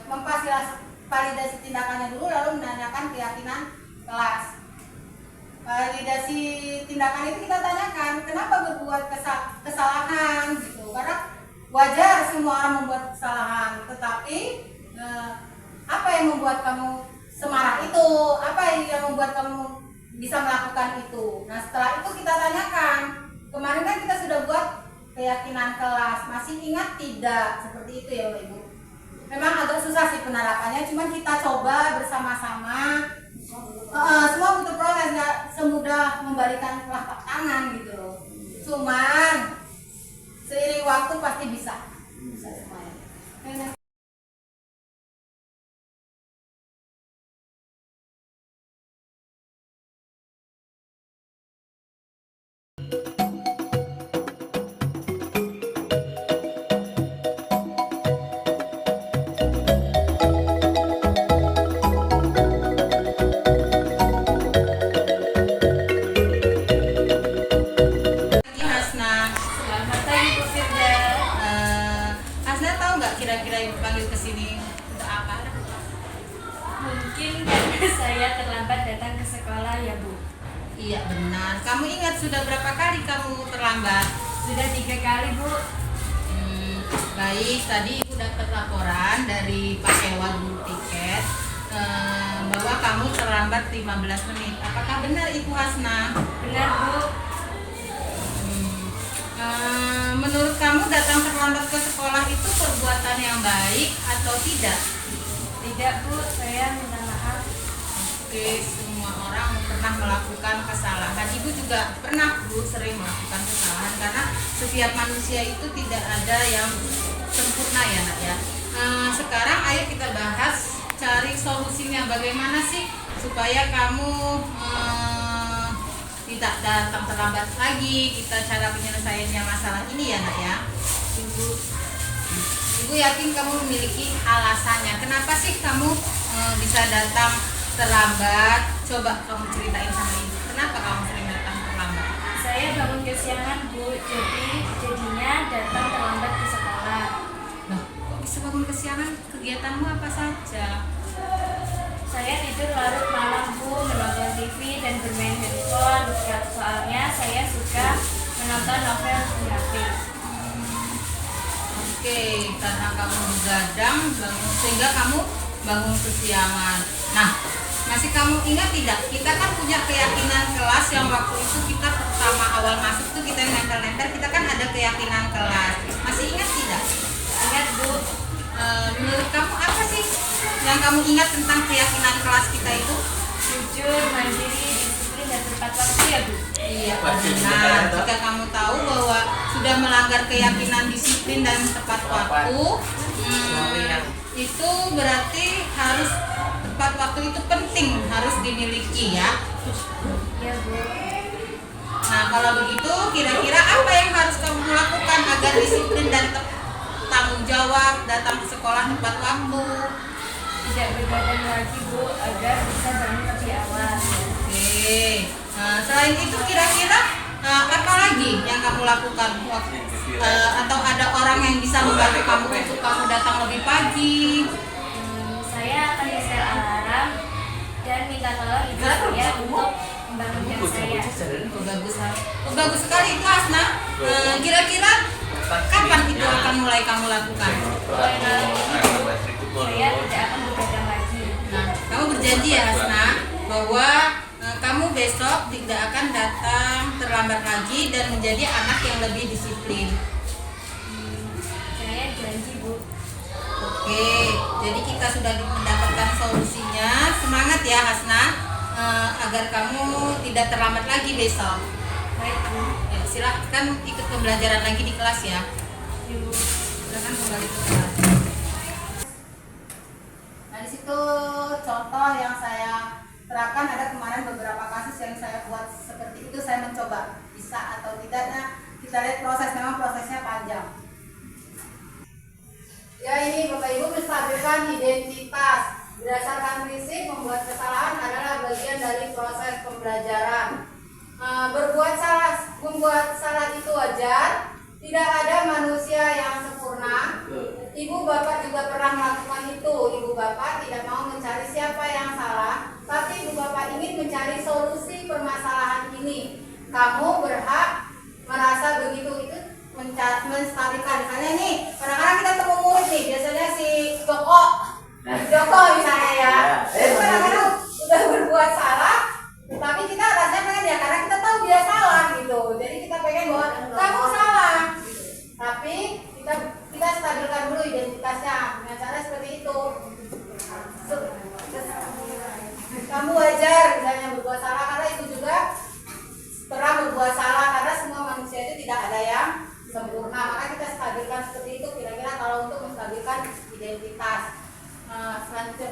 memvalidasi tindakannya dulu, lalu menanyakan keyakinan kelas. Validasi tindakan itu kita tanyakan kenapa berbuat kesalahan gitu, karena wajar semua orang membuat kesalahan, tetapi apa yang membuat kamu semarah itu, apa yang membuat kamu bisa melakukan itu. Nah setelah itu kita tanyakan, kemarin kan kita sudah buat keyakinan kelas, masih ingat tidak? Seperti itu ya Bapak Ibu. Memang agak susah sih penerapannya, cuman kita coba bersama-sama. Semua butuh proses, nggak semudah membalikan telapak tangan gitu loh. Cuman seiring waktu pasti bisa semuanya. Kira-kira ibu panggil ke sini untuk apa? Mungkin karena saya terlambat datang ke sekolah ya Bu. Iya benar. Kamu ingat sudah berapa kali kamu terlambat? Sudah 3 kali Bu. Baik, tadi ibu dapat laporan dari Pak Ewa guru tiket bahwa kamu terlambat 15 menit. Apakah benar Ibu Hasna? Benar Bu. Menurut kamu datang terlambat ke sekolah itu perbuatan yang baik atau tidak? Tidak Bu, saya minta maaf. Oke, semua orang pernah melakukan kesalahan. Ibu juga pernah Bu sering melakukan kesalahan, karena setiap manusia itu tidak ada yang sempurna ya Nak ya. Sekarang ayo kita bahas, cari solusinya bagaimana sih supaya kamu tidak datang terlambat lagi. Kita cara penyelesaiannya masalah ini ya Nak ya. Ibu yakin kamu memiliki alasannya. Kenapa sih kamu bisa datang terlambat? Coba kamu ceritain sama ibu. Kenapa kamu sering datang terlambat? Saya bangun kesiangan Bu, jadinya datang terlambat ke sekolah. Loh, kok bisa bangun kesiangan? Kegiatanmu apa saja? Saya tidur larut malam Bu, menonton TV dan bermain handphone. Soalnya saya suka menonton novel di HP. Oke, karena kamu begadang sehingga kamu bangun kesiangan. Nah, masih kamu ingat tidak? Kita kan punya keyakinan kelas yang waktu itu kita pertama awal masuk tuh kita nempel-nempel, kita kan ada keyakinan kelas. Masih ingat tidak? Ingat Bu. Menurut kamu apa sih yang kamu ingat tentang keyakinan kelas kita itu? Jujur, mandiri, disiplin, dan tepat waktu ya Bu. Iya benar. Jika kamu tahu bahwa sudah melanggar keyakinan disiplin dan tepat waktu, itu berarti harus tepat waktu itu penting, harus dimiliki ya. Iya Bu. Nah kalau begitu kira-kira apa yang harus kamu lakukan agar disiplin dan tanggung jawab datang ke sekolah tepat waktu? Tidak begadang lagi Bu, agar bisa bangun lebih awal. Oke. Nah, selain itu kira-kira apa lagi yang kamu lakukan? Atau ada orang yang bisa membantu kamu untuk kamu datang lebih pagi? Saya akan setel alarm dan minta tolong ibu saya untuk membangunkan saya. Bagus sekali itu Hasna. Kira-kira kapan itu akan mulai kamu lakukan? Mulai malam ini saya tidak akan begadang lagi. Nah, kamu berjanji ya Hasna bahwa kamu besok tidak akan datang terlambat lagi dan menjadi anak yang lebih disiplin. Saya janji, Bu. Oke, jadi kita sudah mendapatkan solusinya. Semangat ya Hasna, agar kamu tidak terlambat lagi besok. Baik, Bu. Ya, silahkan ikut pembelajaran lagi di kelas ya. Ibu. Silakan kembali ke kelas. Nah, di situ contoh yang saya terapkan, ada kemarin beberapa kasus yang saya buat seperti itu. Saya mencoba bisa atau tidaknya, kita lihat proses, memang prosesnya panjang. Ya, ini Bapak Ibu menstabilkan identitas berdasarkan prinsip membuat kesalahan adalah bagian dari proses pembelajaran. Membuat salah itu wajar. Tidak ada manusia yang sempurna. Ibu bapak juga pernah melakukan itu. Ibu bapak tidak mau mencari siapa yang salah, tapi ibu bapak ingin mencari solusi permasalahan ini. Kamu berhak merasa begitu, itu menstabilkan. Misalnya nih, kadang-kadang kita temu murid nih, biasanya si Joko misalnya ya. Itu kadang-kadang sudah berbuat salah, tapi kita rasanya pengen ya, karena kita tahu dia salah gitu. Jadi kita pengen bahwa kamu salah, tapi kita stabilkan dulu identitasnya dengan cara seperti itu. Kamu wajar misalnya berbuat salah, karena itu juga pernah berbuat salah, karena semua manusia itu tidak ada yang sempurna. Maka kita stabilkan seperti itu kira-kira kalau untuk menstabilkan identitas. Selanjutnya,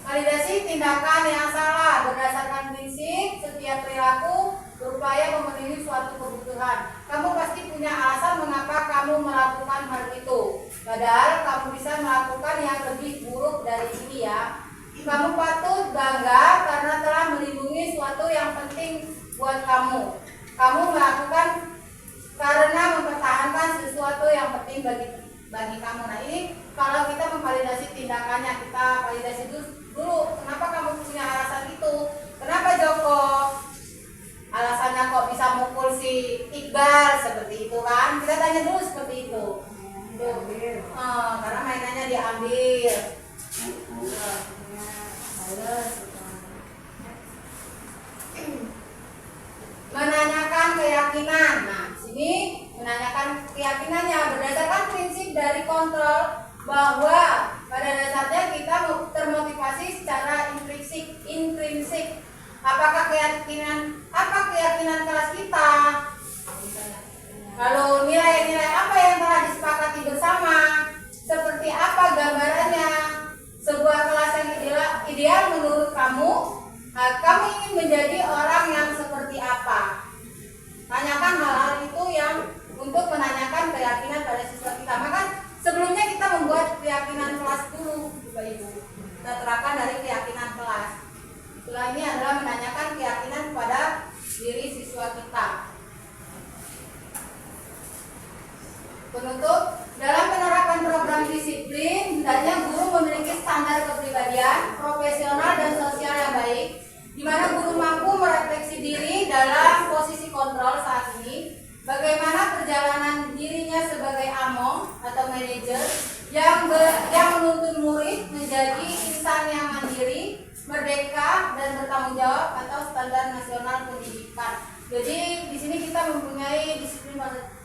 validasi tindakan yang salah berdasarkan prinsip setiap perilaku berupaya memenuhi suatu kebutuhan. Kamu pasti punya alasan mengapa kamu melakukan hal itu, padahal kamu bisa melakukan yang lebih buruk dari ini ya. Kamu patut bangga karena telah melindungi suatu yang penting buat kamu. Kamu melakukan karena mempertahankan sesuatu yang penting bagi kamu. Nah, ini kalau kita memvalidasi tindakannya, kita validasi dulu. Kenapa kamu punya alasan itu? Kenapa Joko alasannya kok bisa mukul si Iqbal seperti itu kan? Kita tanya dulu seperti itu. Karena mainannya diambil. Menanyakan keyakinan. Nah, sini menanyakan keyakinannya berdasarkan prinsip dari kontrol bahwa pada dasarnya kita termotivasi secara intrinsik. Apa keyakinan kelas kita? Lalu nilai-nilai apa yang telah disepakati bersama? Seperti apa gambarannya? Sebuah kelas yang ideal menurut kamu? Kamu ingin menjadi orang yang seperti apa? Tanyakan hal-hal itu yang untuk menanyakan keyakinan pada siswa kita. Maka sebelumnya kita membuat keyakinan kelas dulu, Bapak Ibu. Kita terapkan dari keyakinan kelas. Setelah ini adalah menanyakan keyakinan pada diri siswa kita. Penutup, dalam penerapan program disiplin, hendaknya guru memiliki standar kepribadian, profesional dan sosial yang baik, di mana guru mampu merefleksi diri dalam posisi kontrol saat ini, bagaimana perjalanan dirinya sebagai among atau manajer yang menuntun murid menjadi insan yang mandiri, merdeka dan bertanggung jawab atau standar nasional pendidikan. Jadi di sini kita mempunyai disiplin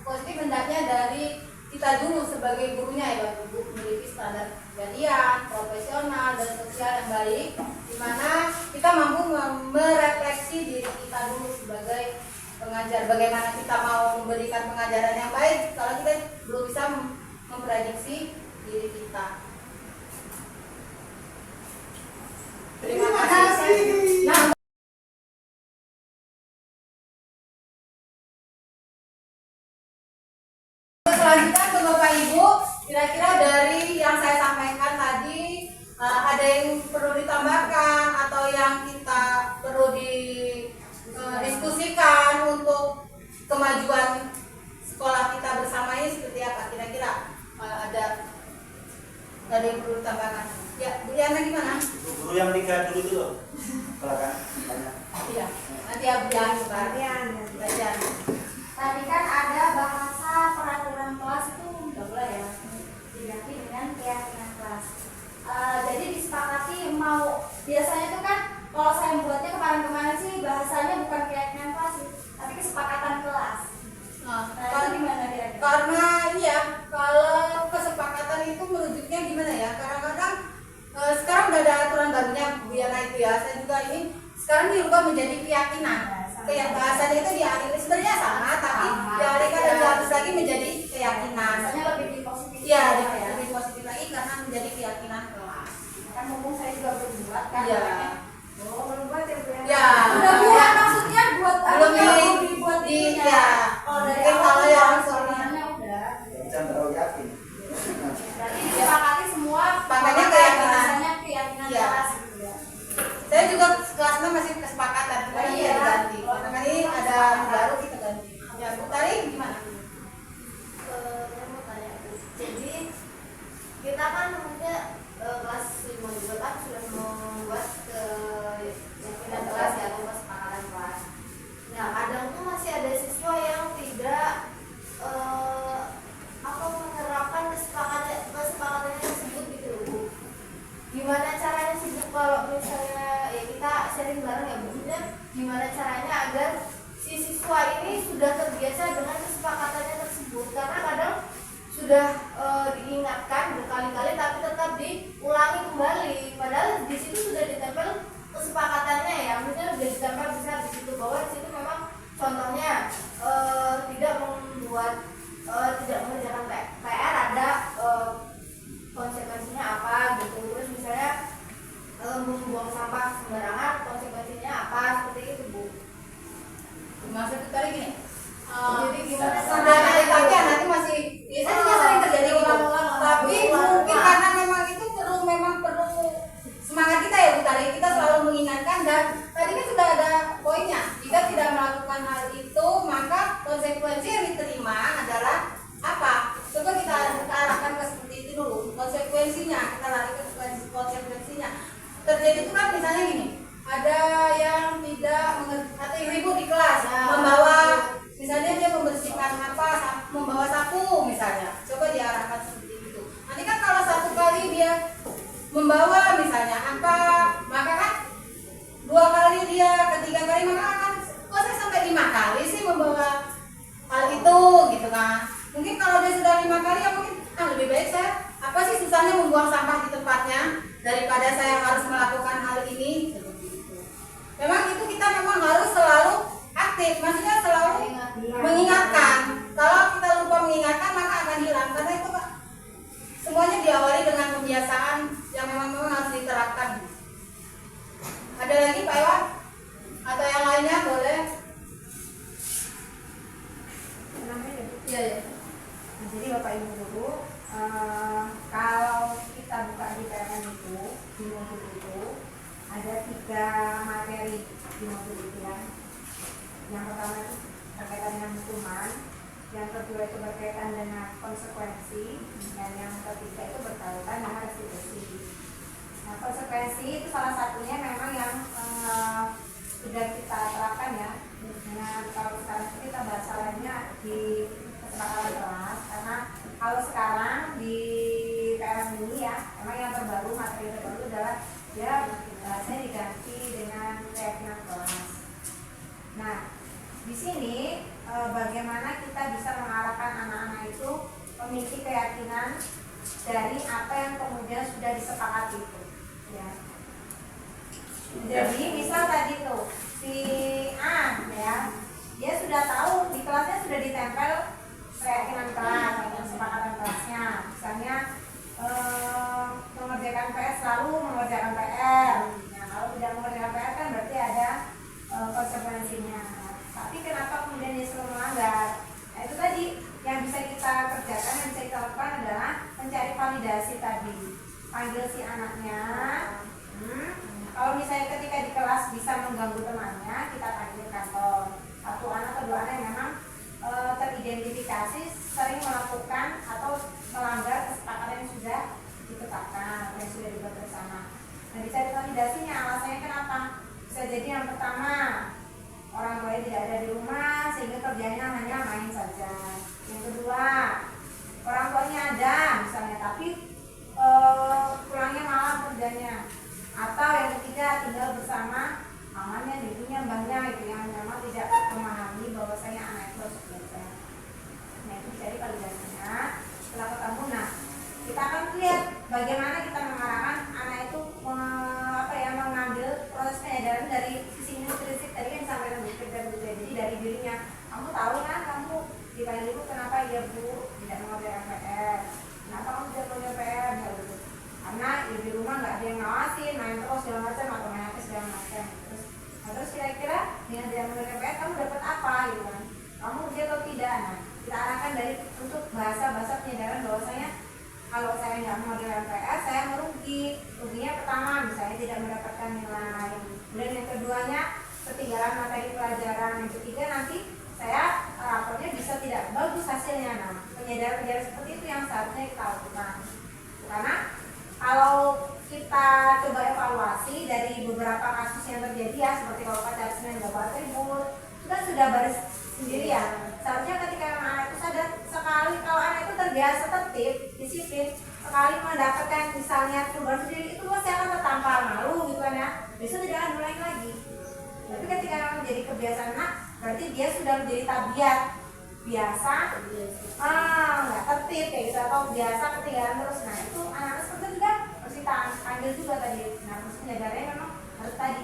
positif hendaknya dari kita dulu sebagai gurunya ya Bapak Ibu, memiliki standar kepribadian, profesional dan sosial yang baik, di mana kita mampu merefleksi diri kita dulu sebagai pengajar. Bagaimana kita mau memberikan pengajaran yang baik kalau kita belum bisa memprediksi diri kita. Terima kasih. Nah, selanjutnya untuk Bapak Ibu, kira-kira dari yang saya sampaikan tadi ada yang perlu ditambahkan atau yang kita perlu diskusikan untuk kemajuan sekolah kita bersama ini seperti apa? Kira-kira ada yang perlu ditambahkan? Ya, Bu Yana gimana? Guru yang 3 dulu itu loh. Silakan. Iya, nanti ya Bu Yana bagian. Tadi kan ada bahasa peraturan kelas itu nggak boleh ya diganti dengan keyakinan kelas. Jadi disepakati mau biasanya itu kan kalau saya membuatnya kepada sekarang dirubah menjadi keyakinan. Kayak bahasanya itu dialihkan sebenarnya sama, tapi dialihkan dan dihapus lagi menjadi keyakinan. Rasanya lebih positif. Iya, lebih positif lagi karena menjadi keyakinan kelas. Kan mumpung saya juga belum buat kan. Iya. Oh, belum buat ya, Bu ya. Ya. Udah buat maksudnya buat Belum dibuat di ininya. ya. Oh, dari Mungkin awal kalau yang soalnya udah. Jangan terlalu yakin. Berarti disepakati semua Pakainya bahwa keyakinan. rasanya keyakinan Iya. kelas gitu ya. Saya juga kelasnya masih kesepakatan, cuma Oh, ini iya. diganti. Karena ini ada yang baru kita ganti. Ya, Bu Tari gimana? Saya mau tanya, Bu. Jadi kita kan maksudnya kelas 5 juga kan sudah membuat keyakinan kelas ya, atau kesepakatan kelas. Nah, kadang tuh masih ada siswa yang tidak menerapkan kesepakatannya tersebut gitu loh, Bu. Gimana caranya sih, Bu, kalau misalnya ya kita sharing bareng ya, Bu, maksudnya gimana caranya agar si siswa ini sudah terbiasa dengan kesepakatannya tersebut, karena kadang sudah diingatkan berkali-kali tapi tetap diulangi kembali, padahal di situ sudah ditempel kesepakatannya ya, misalnya sudah ditempel besar di situ bahwa di situ memang contohnya tidak mengerjakan PR ada konsekuensinya apa gitu, terus misalnya membuang sampah sembarangan konsekuensinya apa, seperti itu, Bu. Maksud Bu Tari gini. Jadi gimana Sampai kali-kali nanti masih biasanya juga sering terjadi gitu. Tapi mungkin karena memang itu perlu semangat kita ya Bu Tari, kita selalu mengingatkan, dan tadi kan sudah ada poinnya. Jika tidak melakukan hal itu, maka konsekuensi yang diterima adalah apa? Coba kita arahkan ke seperti itu dulu. Konsekuensinya, kita lari ke konsekuensinya. Terjadi itu kan misalnya gini, ada yang tidak atau yang ribut di kelas, membawa misalnya dia membersihkan membawa sapu misalnya, coba diarahkan seperti itu. Nanti kan kalau satu kali dia membawa misalnya apa, maka kan 2 kali dia, ketiga kali, maka akan kok saya sampai 5 kali sih membawa hal itu gitu kan. Mungkin kalau dia sudah 5 kali ya mungkin lebih baik saya apa sih susahnya membuang sampah di tempatnya daripada saya harus melakukan hal ini seperti itu. Memang itu kita memang harus selalu aktif, maksudnya selalu mengingatkan. Kalau kita lupa mengingatkan maka akan hilang, karena itu Pak, semuanya diawali dengan kebiasaan yang memang harus diterapkan. Ada lagi Pak Iwan? Atau yang lainnya boleh? Iya ya. Nah, jadi Bapak Ibu Guru, kalau kita buka di PMN itu, di modul itu ada 3 materi di modul itu ya. Yang pertama itu berkaitan dengan hukuman, yang kedua itu berkaitan dengan konsekuensi, dan yang ketiga itu berkaitan dengan restitusi. Nah, konsekuensi itu salah satunya memang yang sudah kita terapkan ya. Nah, kalau sekarang kita bahas lainnya di kesepakatan kelas, karena kalau sekarang di PMN ini ya, memang yang terbaru, materi terbaru adalah ya bahasanya diganti dengan keyakinan kelas. Nah, di sini bagaimana kita bisa mengarahkan anak-anak itu memiliki keyakinan dari apa yang kemudian sudah disepakati itu, ya. Jadi misal tadi tuh si A ya, dia sudah tahu di kelasnya sudah ditempel keyakinan kelas atau kesepakatan kelasnya, misalnya mengerjakan PR, selalu mengerjakan PR. Nah, kalau tidak mengerjakan PR kan berarti ada konsekuensinya. Tapi kenapa kemudian dia selalu melanggar? Nah, itu tadi yang bisa kita kerjakan, yang bisa kita lakukan adalah mencari validasi tadi. Panggil si anaknya. Kalau misalnya ketika di kelas bisa mengganggu temannya, kita panggil kantor. 1 anak atau 2 anak yang memang teridentifikasi sering melakukan atau melanggar kesepakatan yang sudah ditetapkan, yang sudah dibuat bersama. Nah, dicari validasinya, alasannya kenapa? Bisa jadi yang pertama, orang tuanya tidak ada di rumah sehingga kerjanya hanya main saja. Yang kedua, orang tuanya ada misalnya tapi pulangnya malam kerjanya. Atau yang ketiga, tinggal bersama mamanya, ibunya, mbahnya itu yang memang tidak memahami bahwasanya anak itu harus belajar. Nah, itu jadi validasinya. Setelah ketemu, nah kita akan lihat bagaimana kita mengarahkan anak itu mengambil proses penyadaran dari sisi dengan tidak memenuhi KPR kamu dapat apa gitu kan, kamu rugi atau tidak. Nah, kita arahkan dari untuk bahasa penyadaran bahwasanya kalau saya nggak model MPR saya merugi. Ruginya pertama misalnya tidak mendapatkan nilai, kemudian yang keduanya ketinggalan materi pelajaran, yang ketiga nanti saya raportnya bisa tidak bagus hasilnya. Nah, penyadaran seperti itu yang seharusnya kita lakukan. Karena kalau kita coba evaluasi dari beberapa kasus yang terjadi ya, seperti kalau pacar Senin nggak bawa atribut, itu kan sudah baris sendiri ya. Seharusnya ketika anak itu sadar, sekali kalau anak itu terbiasa tertib, disiplin, sekali mendapatkan misalnya perubahan sendiri, itu pasti akan tertampar malu gitu kan ya, besok tidak akan mulai lagi. Tapi ketika menjadi kebiasaan anak, berarti dia sudah menjadi tabiat biasa, nggak tertib kayak gitu, atau biasa ketinggalan terus. Nah itu anak-anak seperti itu juga harus kita ambil juga tadi. Nah terus penyadarnya memang harus tadi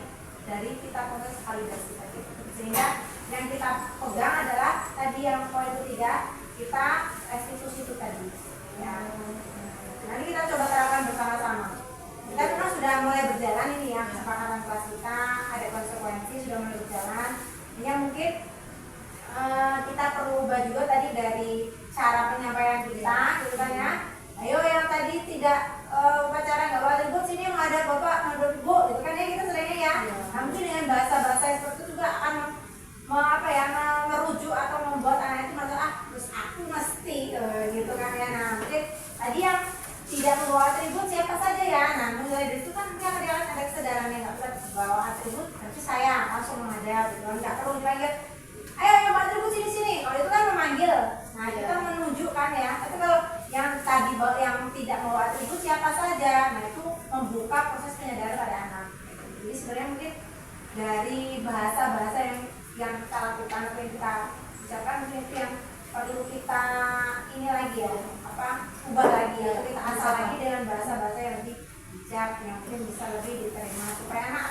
dari kita proses validasi tadi, sehingga yang kita pegang adalah tadi yang poin ketiga, kita restitusi itu tadi ya. Nanti kita coba terapkan bersama-sama. Kita memang sudah mulai berjalan ini ya, kesepakatan kelas kita, ada konsekuensi sudah mulai berjalan. Ini mungkin kita perlu ubah juga tadi dari cara penyampaian kita gitu kan ya. Ayo yang tadi tidak upacara nggak bawa atribut, sini mau ada bapak mau ibu gitu kan ya, kita seringnya ya. Nah, mungkin dengan bahasa-bahasa seperti itu juga akan merujuk atau membuat anak itu merasa terus aku mesti gitu kan ya. Nah mungkin tadi yang tidak membawa atribut siapa saja ya. Nah mulai dari itu kan dia akan ada kesadaran yang nggak bisa bawa atribut, tapi saya langsung menghadap gitu kan, nggak perlu dipanggil ayo yang bawa atribut sini. Kalau itu kan memanggil, nah kita menunjukkan ya. Tapi kalau yang tadi yang tidak membawa atribut siapa saja, nah itu membuka proses penyadaran pada anak. Jadi sebenarnya mungkin dari bahasa-bahasa yang kita lakukan atau yang kita ucapkan, mungkin itu yang perlu kita ini lagi ya, ubah lagi atau kita asal lagi dengan bahasa-bahasa yang lebih bijak, yang mungkin bisa lebih diterima, supaya anak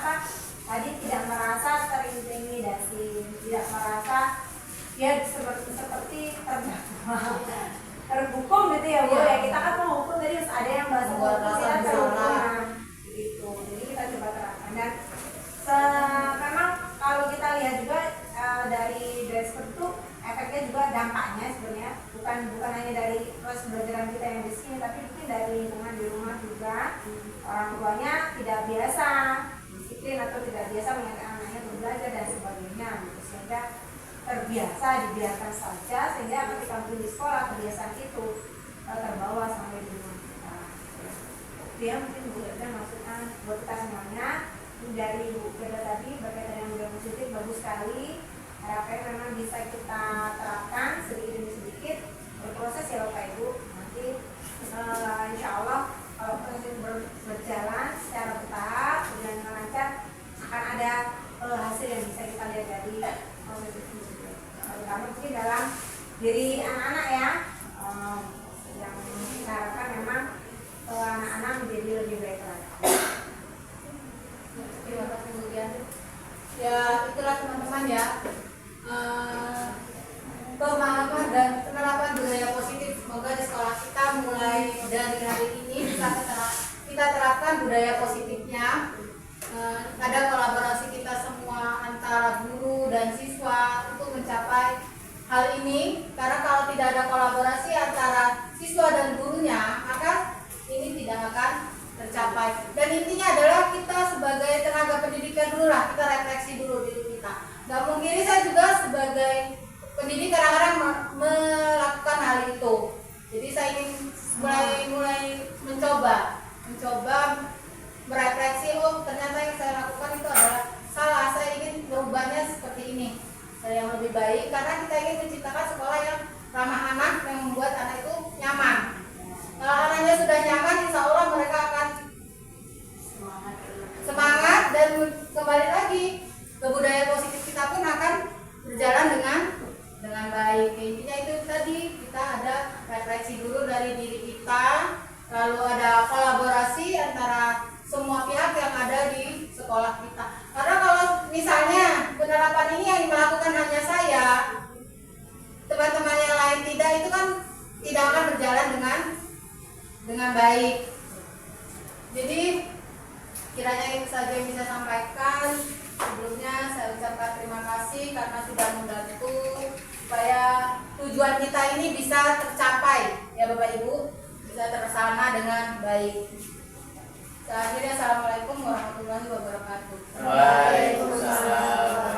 tadi tidak merasa terintimidasi, tidak merasa ya seperti terhukum gitu ya Bu ya. Kita kan mau hukum tadi harus ada yang bahasa kita terhukum gitu. Jadi kita coba terapkan. Dan memang kalau kita lihat juga dari seperti itu efeknya juga dampaknya sebenarnya bukan hanya dari proses pembelajaran kita yang di sini, tapi mungkin dari lingkungan di rumah juga. Orang tuanya tidak biasa disiplin atau tidak biasa mengingatkan anaknya untuk belajar dan sebagainya gitu. Sehingga terbiasa dibiarkan saja, sehingga ketika mungkin di sekolah kebiasaan itu terbawa sampai di rumah kita. Dia mungkin juga masukan buat kita semuanya. Dari Bu Firda tadi berkaitan dengan budaya positif bagus sekali. Harapnya memang bisa kita terapkan sedikit demi sedikit, berproses ya Bapak Ibu. Nanti insya Allah kalau proses berjalan secara bertahap dan lancar, akan ada hasil yang bisa kita lihat dari proses itu. Terutama mungkin dalam diri anak-anak ya, yang kita harapkan memang anak-anak menjadi lebih baik lagi. Terima kasih Bu Dian. Ya itulah teman-teman ya, pemahaman dan penerapan budaya positif. Semoga di sekolah kita mulai dari hari ini bisa kita terapkan budaya positifnya. Ada kolaborasi kita semua antara guru dan siswa untuk mencapai hal ini. Karena kalau tidak ada kolaborasi antara siswa dan gurunya, maka ini tidak akan tercapai. Dan intinya adalah kita sebagai tenaga pendidikan dulu lah, kita refleksi dulu diri kita. Gak mungkin saya juga sebagai pendidik kadang-kadang melakukan hal itu. Jadi saya ingin mulai mencoba merefleksi, oh ternyata yang saya lakukan itu adalah salah, saya ingin merubahnya seperti ini, yang lebih baik, karena kita ingin menciptakan sekolah yang ramah anak, yang membuat anak itu nyaman. Kalau anaknya sudah nyaman, insya Allah mereka akan semangat dan kembali lagi ke budaya positif kita pun akan berjalan dengan baik. Intinya itu tadi, kita ada refleksi dulu dari diri kita, lalu ada kolaborasi antara semua pihak yang ada di sekolah kita. Karena kalau misalnya penerapan ini yang melakukan hanya saya, teman-teman yang lain tidak, itu kan tidak akan berjalan dengan baik. Jadi kiranya itu saja yang bisa sampaikan. Sebelumnya saya ucapkan terima kasih karena sudah membantu supaya tujuan kita ini bisa tercapai ya Bapak Ibu, bisa terlaksana dengan baik. Akhirnya assalamualaikum warahmatullahi wabarakatuh. Waalaikumsalam.